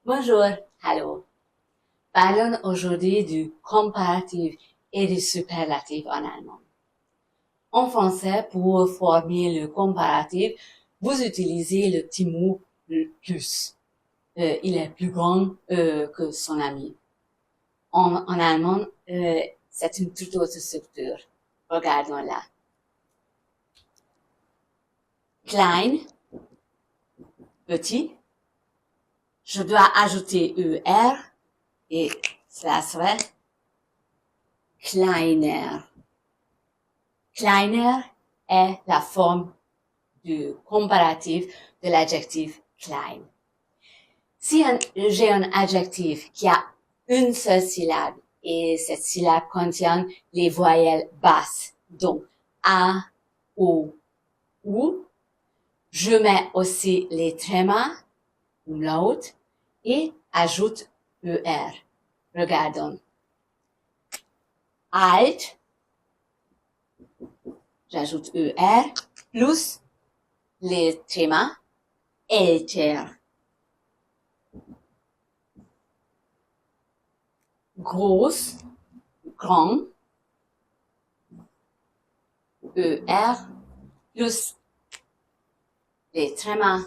Bonjour, hallo. Parlons aujourd'hui du comparatif et du superlatif en allemand. En français, pour former le comparatif, vous utilisez le petit mot plus. Il est plus grand que son ami. En allemand, c'est une toute autre structure. Regardons-la. Klein, petit. Je dois ajouter ER et cela serait kleiner. Kleiner est la forme du comparatif de l'adjectif klein. Si j'ai un adjectif qui a une seule syllabe et cette syllabe contient les voyelles basses, donc A, O, U, je mets aussi les trémas, umlaut, et ajoute ER. Regardons. Alt, j'ajoute ER, plus les trémas, älter. Groß, grand, ER, plus les trémas,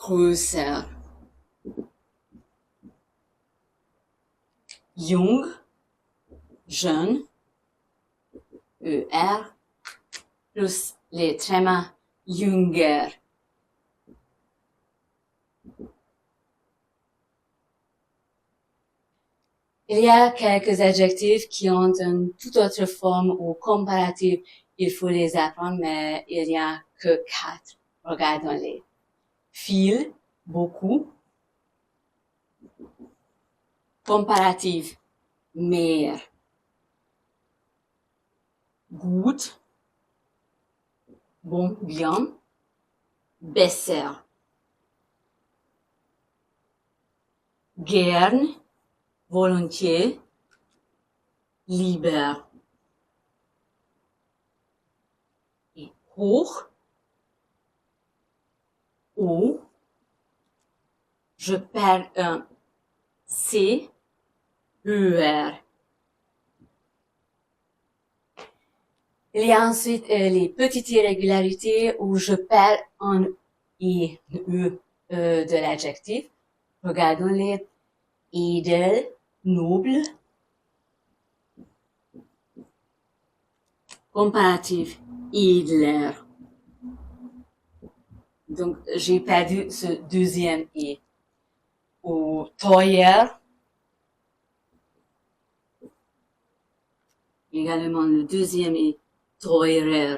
größer. Jung, jeune, ER, plus les trémas, jünger. Il y a quelques adjectifs qui ont une toute autre forme ou comparative. Il faut les apprendre, mais il n'y a que 4. Regardons-les. Viel, beaucoup. Comparativ, mehr. Gut, bon, bien. Besser. Gern, volontiers. Lieber. Et hoch, haut. Je perds un C, höher. Il y a ensuite les petites irrégularités où je perds un I, un E de l'adjectif. Regardons-les. Edel, noble. Comparatif, edler. Donc, j'ai perdu ce deuxième I. Ou teuer. Également le deuxième I, teurer.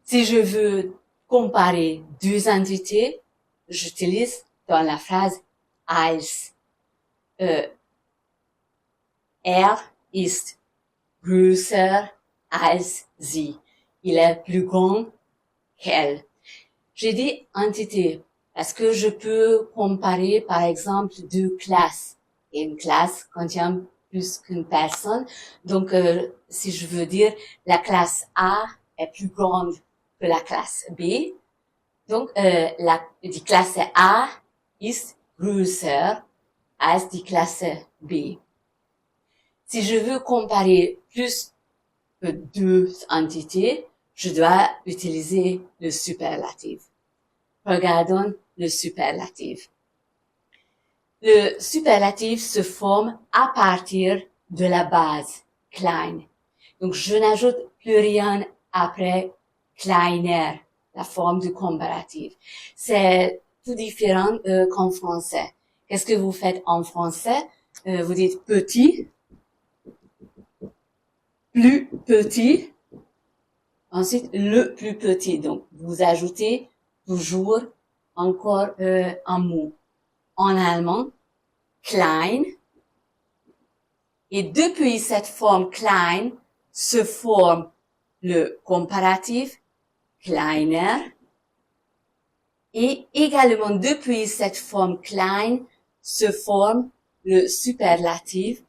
Si je veux comparer deux entités, j'utilise dans la phrase als. Er ist größer als sie. Il est plus grand qu'elle. J'ai dit entité parce que je peux comparer par exemple deux classes. Et une classe contient plus qu'une personne. Donc, si je veux dire la classe A est plus grande que la classe B, donc die Klasse A ist größer als die Klasse B. Si je veux comparer plus que deux entités, je dois utiliser le superlatif. Regardons le superlatif. Le superlatif se forme à partir de la base, klein. Donc, je n'ajoute plus rien après kleiner, la forme du comparatif. C'est tout différent qu'en français. Qu'est-ce que vous faites en français? Vous dites petit, plus petit, ensuite le plus petit. Donc, vous ajoutez toujours encore un mot. En allemand, klein. Et depuis cette forme klein se forme le comparatif kleiner. Et également depuis cette forme klein se forme le superlatif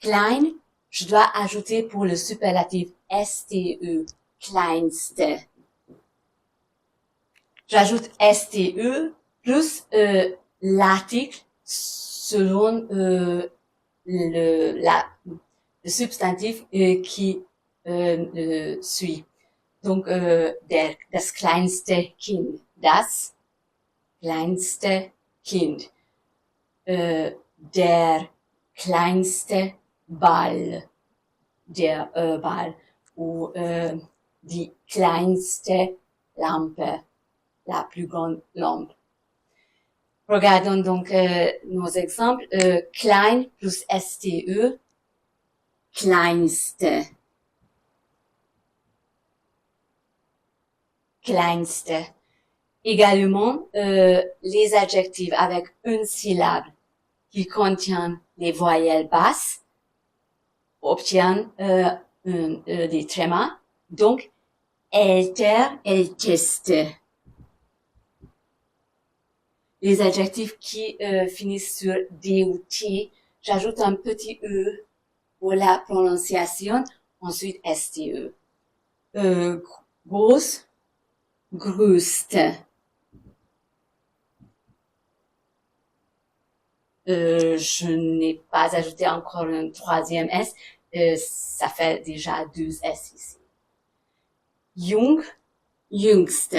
klein. Je dois ajouter pour le superlatif ste, kleinste. j'ajoute STE plus l'article selon le substantif qui suit. Donc, das kleinste Kind, das kleinste Kind, der kleinste Ball, der Ball, ou die kleinste Lampe, la plus grande lampe. Regardons donc nos exemples. Klein plus STE, kleinste. Kleinste. Également, les adjectifs avec une syllabe qui contiennent les voyelles basses obtiennent des trémas. Donc, älter, älteste. Les adjectifs qui finissent sur D ou T, j'ajoute un petit E pour la prononciation, ensuite STE. Groß, größte. Je n'ai pas ajouté encore un troisième S, ça fait déjà 2 S ici. Jung, jüngste.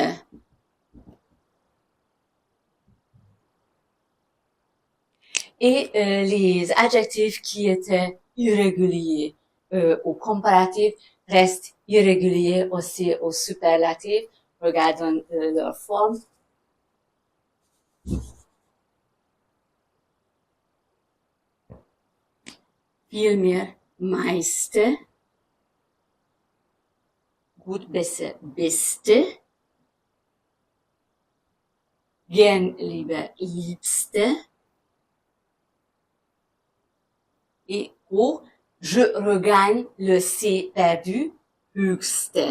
Et les adjectifs qui étaient irréguliers au comparatif restent irréguliers aussi au superlatif. Regardons leur forme. Vielmehr, meiste, gut, besser, beste, gern, lieber, liebste, et oh, je regagne le C perdu, höchste.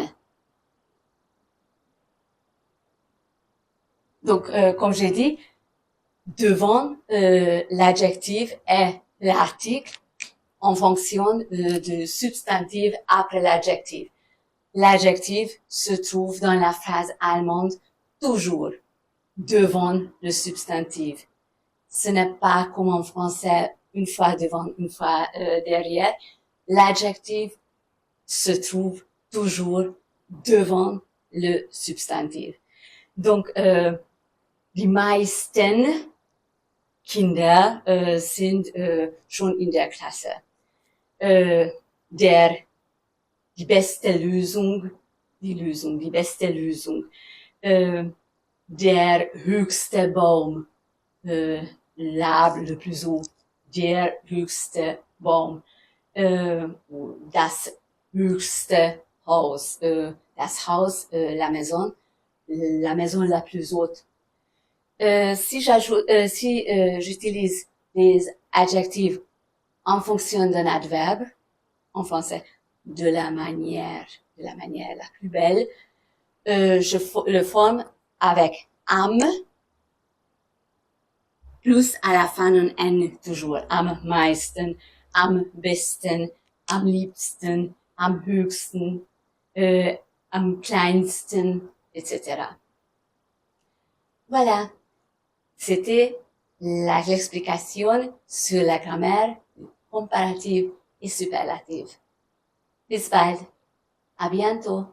Donc, comme j'ai dit, devant l'adjectif est l'article en fonction du substantif après l'adjectif. L'adjectif se trouve dans la phrase allemande toujours devant le substantif. Ce n'est pas comme en français, une fois devant, une fois derrière. L'adjectif se trouve toujours devant le substantif. Donc, die meisten Kinder sind schon in der Klasse. Die beste Lösung, die beste Lösung. Der höchste Baum, l'arbre le plus haut, der höchste Baum, das höchste Haus, das Haus, la maison la plus haute. Si j'utilise des adjectifs en fonction d'un adverbe, en français, de la manière la plus belle, je le forme avec am, plus à la fin un N toujours. Am meisten, am besten, am liebsten, am höchsten, am kleinsten, etc. Voilà. C'était l'explication sur la grammaire comparative et superlative. Bis bald. À bientôt.